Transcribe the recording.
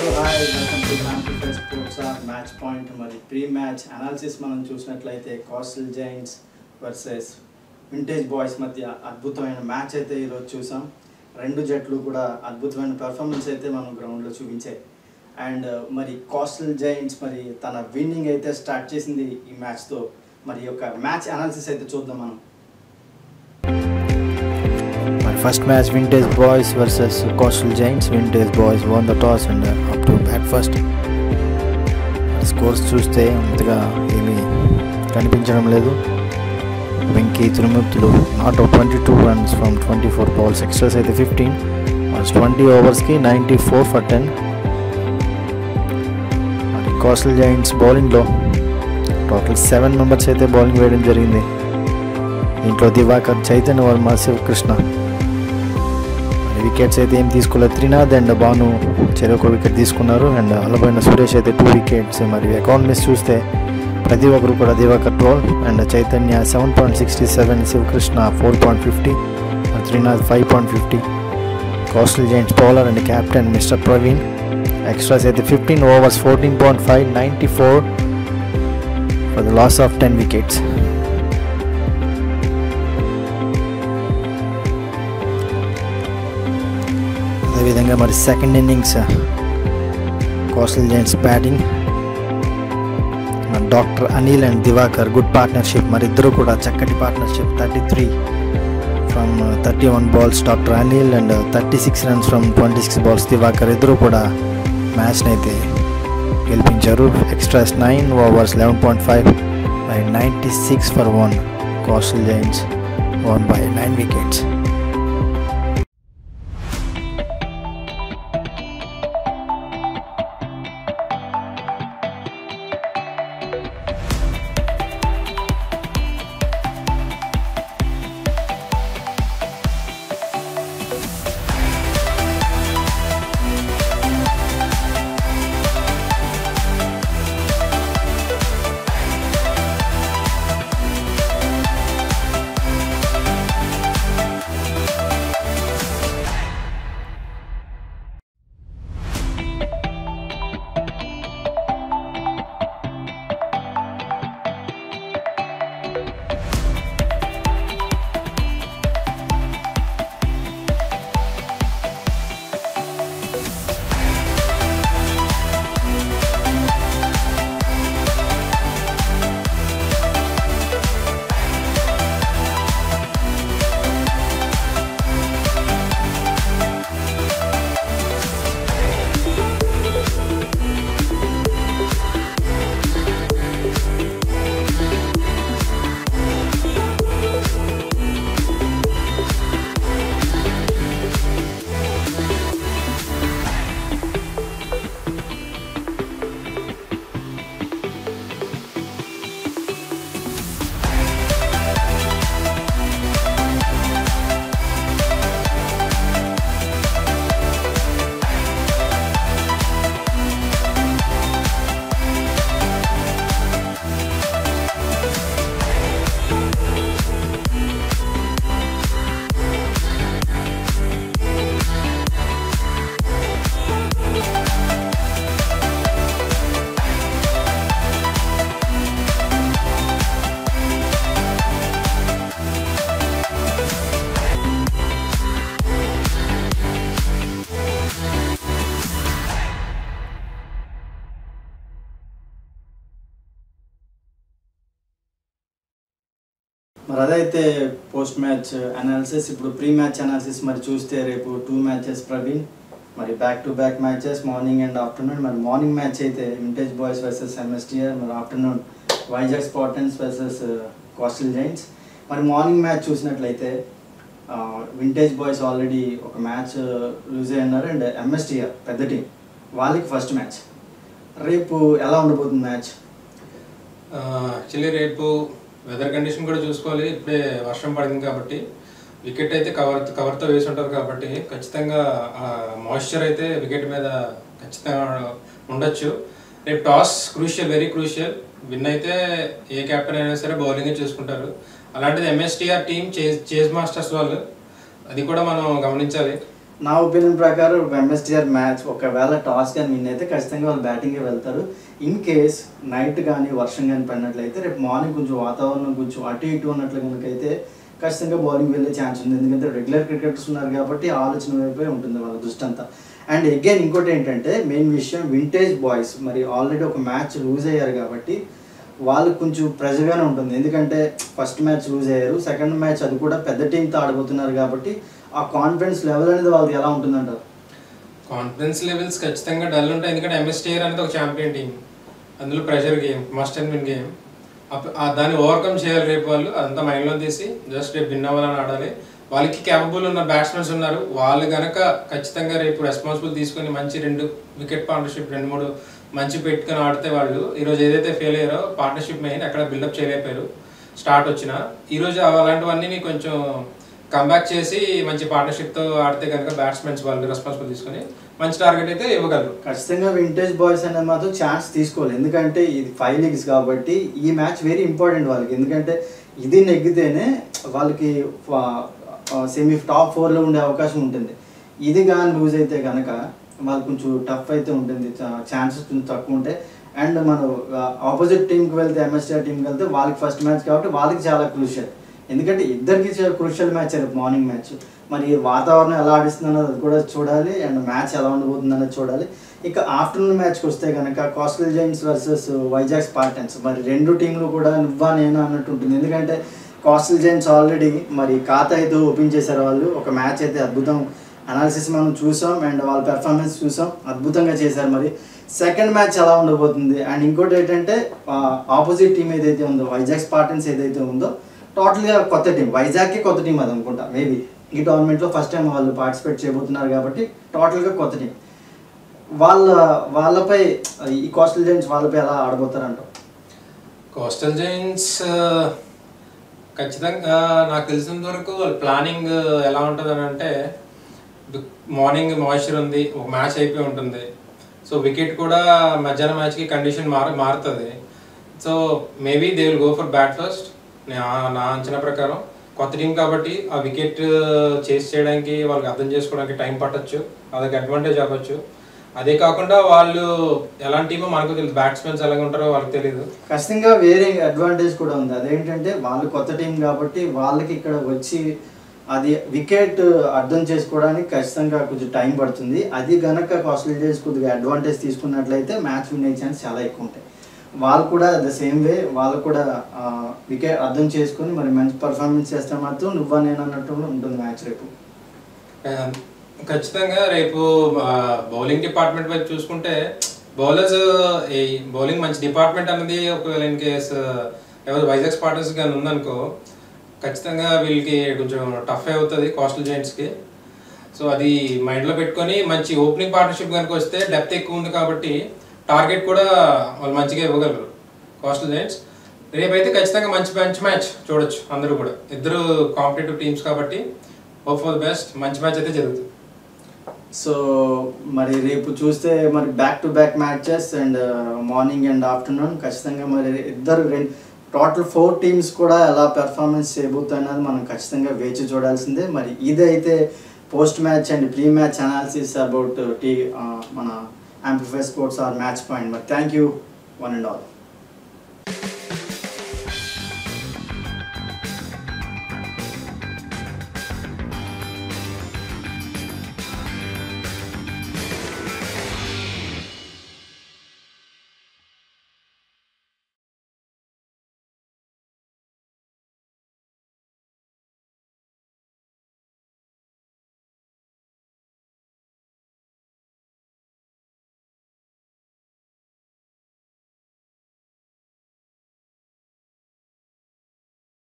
Hi welcome to competitive sports match point. మరి pre match analysis మనం చూసినట్లయితే కాస్టల్ Giants versus vintage boys మధ్య అద్భుతమైన మ్యాచ్ అయితే ఈరోజు చూసాం. రెండు జట్లు కూడా అద్భుతమైన పెర్ఫార్మెన్స్ అయితే మనం గ్రౌండ్లో చూపించాయి. అండ్ మరి కాస్టల్ జైంట్స్ మరి తన విన్నింగ్ అయితే స్టార్ట్ చేసింది ఈ మ్యాచ్తో. మరి యొక్క మ్యాచ్ అనాలిసిస్ అయితే చూద్దాం మనం. First match, Vintage Boys versus Coastal Giants. Vintage Boys won the toss and up to bat first. Scores చూస్తే అంతగా ఏమీ కనిపించడం లేదు. Venky Tirumurthulu not out 22 runs from 24 balls, extras అయితే 15, 20 ఓవర్స్కి 94 for 10. మరి కోస్టల్ జైంట్స్ బౌలింగ్లో టోటల్ 7 మెంబర్స్ అయితే బౌలింగ్ వేయడం జరిగింది. దీంట్లో దివాకర్, చైతన్య వర్మ, శివకృష్ణ. వికెట్స్ అయితే ఏం తీసుకోలేదు. త్రినాథ్ అండ్ భాను చెరొక వికెట్ తీసుకున్నారు. అండ్ అలబైన సురేష్ అయితే 2 వికెట్స్. మరి అకౌంట్స్ చూస్తే ప్రతి ఒక్కరు కూడా Diwakar 12 and Chaitanya 7.67, Sivakrishna 4.50, Trinath 5.50. Coastal Giants bowler and captain mister Praveen. Extras అయితే 15 overs 14.5, 94 for the loss of 10 wickets. అదేవిధంగా మరి second innings Coastal Giants batting, doctor Anil and Diwakar good partnership. మరి ఇద్దరు కూడా చక్కటి partnership. 33 from 31 balls doctor Anil and 36 runs from 26 balls Diwakar. ఇద్దరు కూడా మ్యాచ్ని అయితే గెలిపించారు. Extras 9 overs 11.5 and 96 for 1. Coastal Giants won by 9 wickets. మరి అదైతే పోస్ట్ మ్యాచ్ అనాలిసిస్. ఇప్పుడు ప్రీ మ్యాచ్ అనాలిసిస్ మరి చూస్తే రేపు 2 matches ప్రవీణ్. మరి back to back matches morning and afternoon. మరి మార్నింగ్ మ్యాచ్ అయితే వింటేజ్ బాయ్స్ వర్సెస్ ఎంఎస్టీఆర్. మరి afternoon Vizag Spartans versus coastal Giants. మరి మార్నింగ్ మ్యాచ్ చూసినట్లయితే వింటేజ్ బాయ్స్ ఆల్రెడీ ఒక మ్యాచ్ లూజ్ అయి ఉన్నారు. అండ్ ఎంఎస్టీఆర్ పెద్ద టీం, వాళ్ళకి ఫస్ట్ మ్యాచ్. రేపు ఎలా ఉండబోతుంది మ్యాచ్? యాక్చువల్లీ రేపు వెదర్ కండిషన్ కూడా చూసుకోవాలి. ఇప్పుడే వర్షం పడింది కాబట్టి వికెట్ అయితే కవర్తో వేసి ఉంటారు కాబట్టి ఖచ్చితంగా మాయిశ్చర్ అయితే వికెట్ మీద ఖచ్చితంగా ఉండొచ్చు. రేపు toss crucial, very crucial. Win అయితే ఏ కెప్టెన్ అయినా సరే బౌలింగే చూసుకుంటారు. అలాంటిది ఎంఎస్టీఆర్ టీం చేజ్ మాస్టర్స్ వాళ్ళు, అది కూడా మనం గమనించాలి. నా ఒపీనియన్ ప్రకారం ఎంఎస్టీఆర్ మ్యాచ్ ఒకవేళ టాస్ కానీ విన్ అయితే ఖచ్చితంగా వాళ్ళు బ్యాటింగ్కి వెళ్తారు. ఇన్ కేస్ నైట్ కానీ వర్షం కానీ పడినట్లయితే రేపు మార్నింగ్ కొంచెం వాతావరణం కొంచెం అటు ఇటు ఉన్నట్లు కనుకైతే ఖచ్చితంగా బౌలింగ్ వెళ్ళే ఛాన్స్ ఉంది. ఎందుకంటే రెగ్యులర్ క్రికెటర్స్ ఉన్నారు కాబట్టి ఆలోచన వైపే ఉంటుంది వాళ్ళ దృష్టి అంతా. అండ్ అగైన్ ఇంకోటి ఏంటంటే మెయిన్ విషయం వింటేజ్ బాయ్స్ మరి ఆల్రెడీ ఒక మ్యాచ్ లూజ్ అయ్యారు కాబట్టి వాళ్ళకి కొంచెం ప్రెజర్గానే ఉంటుంది. ఎందుకంటే ఫస్ట్ మ్యాచ్ లూజ్ అయ్యారు, సెకండ్ మ్యాచ్ అది కూడా పెద్ద టీంతో ఆడబోతున్నారు కాబట్టి ఆ కాన్ఫిడెన్స్ లెవెల్ అనేది వాళ్ళకి ఎలా ఉంటుందంటారు? కాన్ఫిడెన్స్ లెవెల్స్ ఖచ్చితంగా డల్ ఉంటాయి. ఎందుకంటే ఎంఎస్టీఆర్ అనేది ఒక ఛాంపియన్ టీం, అందులో pressure game, must and win game. దాన్ని ఓవర్కమ్ చేయాలి రేపు వాళ్ళు. అదంతా మైండ్లో తీసి జస్ట్ రేపు విన్ అవ్వాలని ఆడాలి. వాళ్ళకి క్యాపబుల్ ఉన్న బ్యాట్స్మెన్స్ ఉన్నారు. వాళ్ళు కనుక ఖచ్చితంగా రేపు రెస్పాన్సిబుల్ తీసుకొని మంచి 2 వికెట్ పార్ట్నర్షిప్ 2-3 మంచి పెట్టుకొని ఆడితే వాళ్ళు ఈరోజు ఏదైతే ఫెయిల్ అయ్యారో పార్ట్నర్షిప్ మెయిన్ అక్కడ బిల్డప్ చేయలేకపోయారు స్టార్ట్ వచ్చిన. ఈరోజు అలాంటివన్నీ కొంచెం కంబ్యాక్ చేసి మంచి పార్ట్నర్షిప్తో ఆడితే కనుక బ్యాట్స్మెన్స్ వాళ్ళు రెస్పాన్సిబుల్ తీసుకొని మంచి టార్గెట్ అయితే ఇవ్వగలరు. ఖచ్చితంగా వింటేజ్ బాయ్స్ అనేది మాత్రం ఛాన్స్ తీసుకోవాలి. ఎందుకంటే ఇది 5 లీగ్స్ కాబట్టి ఈ మ్యాచ్ వెరీ ఇంపార్టెంట్ వాళ్ళకి. ఎందుకంటే ఇది నెగ్గితేనే వాళ్ళకి సెమీ టాప్ 4లో ఉండే అవకాశం ఉంటుంది. ఇది కానీ లూజ్ అయితే కనుక వాళ్ళకి కొంచెం టఫ్ అయితే ఉంటుంది, ఛాన్సెస్ కొంచెం తక్కువ ఉంటాయి. అండ్ మనం ఆపోజిట్ టీంకి వెళ్తే ఎంఎస్టీఆర్ టీంకి వెళ్తే వాళ్ళకి ఫస్ట్ మ్యాచ్ కాబట్టి వాళ్ళకి చాలా క్రూషియల్. ఎందుకంటే ఇద్దరికి చాలా క్రూషియల్ మ్యాచ్ రేపు మార్నింగ్ మ్యాచ్. మరి వాతావరణం ఎలా ఆడిస్తుంది అన్నది అది కూడా చూడాలి, అండ్ మ్యాచ్ ఎలా ఉండబోతుంది అన్నది చూడాలి. ఇక ఆఫ్టర్నూన్ మ్యాచ్కి వస్తే కనుక coastal Giants versus Vizag Spartans. మరి 2 టీంలు కూడా నువ్వా నేనా అన్నట్టు ఉంటుంది. ఎందుకంటే కోస్టల్ జైంట్స్ ఆల్రెడీ మరి ఖాతా అయితే ఓపెన్ చేశారు వాళ్ళు. ఒక మ్యాచ్ అయితే అద్భుతం అనాలిసిస్ మనం చూసాం అండ్ వాళ్ళ పెర్ఫార్మెన్స్ చూసాం, అద్భుతంగా చేశారు. మరి సెకండ్ మ్యాచ్ ఎలా ఉండబోతుంది? అండ్ ఇంకోటి ఏంటంటే ఆపోజిట్ టీం ఏదైతే ఉందో వైజాగ్ స్పార్టన్స్ ఏదైతే ఉందో టోటల్గా కొత్త టీం, వైజాగ్కి కొత్త టీం అది అనుకుంటా. మేబీ ఈ టోర్నమెంట్లో ఫస్ట్ టైం వాళ్ళు పార్టిసిపేట్ చేయబోతున్నారు కాబట్టి టోటల్గా కొత్త టీం. వాళ్ళపై ఈ కోస్టల్ జైంట్స్ వాళ్ళపై ఎలా ఆడబోతారంట? కోస్టల్ జైంట్స్ ఖచ్చితంగా నాకు తెలిసినంత వరకు వాళ్ళ ప్లానింగ్ ఎలా ఉంటుంది అని అంటే మార్నింగ్ మాయిశ్చర్ ఉంది, ఒక మ్యాచ్ అయిపోయి ఉంటుంది. సో వికెట్ కూడా మధ్యాహ్నం మ్యాచ్కి కండిషన్ మారుతుంది. So maybe they will go for bat first. నా అంచనా ప్రకారం కొత్త టీం కాబట్టి ఆ వికెట్ చేస్ చేయడానికి వాళ్ళకి అర్థం చేసుకోవడానికి టైం పట్టచ్చు, అదొక అడ్వాంటేజ్ అవ్వచ్చు. అదే కాకుండా వాళ్ళు ఎలాంటి టీమో మనకు తెలియదు, బ్యాట్స్మెన్స్ ఎలాగ ఉంటారో వాళ్ళకి తెలియదు. ఖచ్చితంగా వేరే అడ్వాంటేజ్ కూడా ఉంది. అదేంటంటే వాళ్ళు కొత్త టీం కాబట్టి వాళ్ళకి ఇక్కడ వచ్చి అది వికెట్ అర్థం చేసుకోవడానికి ఖచ్చితంగా కొంచెం టైం పడుతుంది. అది కనుక కోస్టల్ జైంట్స్ కొద్దిగా అడ్వాంటేజ్ తీసుకున్నట్లయితే మ్యాచ్ విన్ అయ్యే ఛాన్స్ చాలా ఎక్కువ ఉంటాయి. వాళ్ళు కూడా ద సేమ్ వే వాళ్ళు కూడా వికెట్ అర్థం చేసుకొని మరి మంచి పర్ఫార్మెన్స్ చేస్తే మాత్రం నువ్వా నేను అన్నట్టు ఉంటుంది మ్యాచ్ రేపు. ఖచ్చితంగా రేపు బౌలింగ్ డిపార్ట్మెంట్ వైపు చూసుకుంటే బౌలర్స్ ఈ బౌలింగ్ మంచి డిపార్ట్మెంట్ అనేది ఒకవేళ ఇన్ కేస్ ఎవరు వైజాగ్ స్పార్టన్స్ కానీ ఉందనుకో ఖచ్చితంగా వీళ్ళకి కొంచెం టఫ్ అవుతుంది కోస్టల్ జైంట్స్కి. సో అది మైండ్లో పెట్టుకొని మంచి ఓపెనింగ్ పార్ట్నర్షిప్ కనుక వస్తే డెప్త్ ఎక్కువ ఉంది కాబట్టి టార్గెట్ కూడా వాళ్ళు మంచిగా ఇవ్వగలరు కోస్టల్ జైంట్స్. రేపైతే ఖచ్చితంగా మంచి మ్యాచ్ చూడొచ్చు అందరూ కూడా. ఇద్దరు కాంపిటేటివ్ టీమ్స్ కాబట్టి హోప్ ఫర్ ద బెస్ట్, మంచి మ్యాచ్ అయితే జరుగుతుంది. సో మరి రేపు చూస్తే మరి back to back matches and morning and afternoon ఖచ్చితంగా మరి టోటల్ 4 టీమ్స్ కూడా ఎలా పెర్ఫార్మెన్స్ చేయబోతున్నది మనం ఖచ్చితంగా వేచి చూడాల్సిందే. మరి ఇదైతే post match and pre match analysis about మన Amplify Sports or Match Point. But thank you one and all.